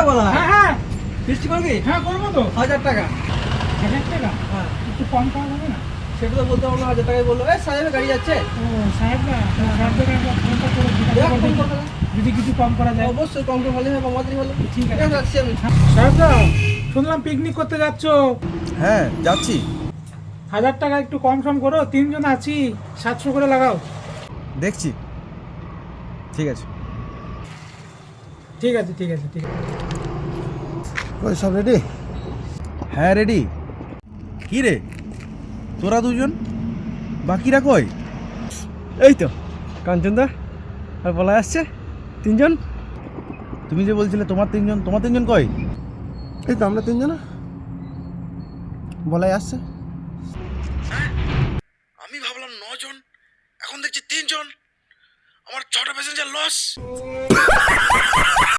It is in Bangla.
বলা হ্যাঁ হ্যাঁ ফিস্ট করবি? হ্যাঁ করবো তো। 1000 টাকা। 1000 টাকা? হ্যাঁ একটু কম করা যাবে না? সেটা তো বলতে পারবো না, 1000 টাকাই বললো। সাহেবের গাড়ি যাচ্ছে। ও সাহেবরা, সাহেবদের একবার ফোনটা করে দেখ জিজ্ঞাসা ফোন করে করতে দেখি, যদি কিছু কম করা যায়। অবশ্যই কম করে ভালোই হবে, আমাদেরই ভালো। ঠিক আছে। রাখছি আমি। সাহেবরা, শুনলাম পিকনিক করতে যাচ্ছ। হ্যাঁ যাচ্ছি। 1000 টাকা একটু কম সম করো, 3 জন আছি, 700 করে লাগাও। দেখছি, ঠিক আছে। ঠিক আছে ঠিক আছে ঠিক আছে। ওই সব রেডি? হ্যাঁ রেডি। কি রে, তোরা দুজন, বাকিরা কই? এই তো কাঞ্চনদা আর বলা আসছে 3 জন। তুমি যে বলছিলে তোমার 3 জন, তোমার 3 জন কই? এই তো আমরা 3 জন বলাই আসছে। আমি ভাবলাম 9 জন, এখন দেখছি 3 জন। আমার 6টা প্যাসেঞ্জার লস।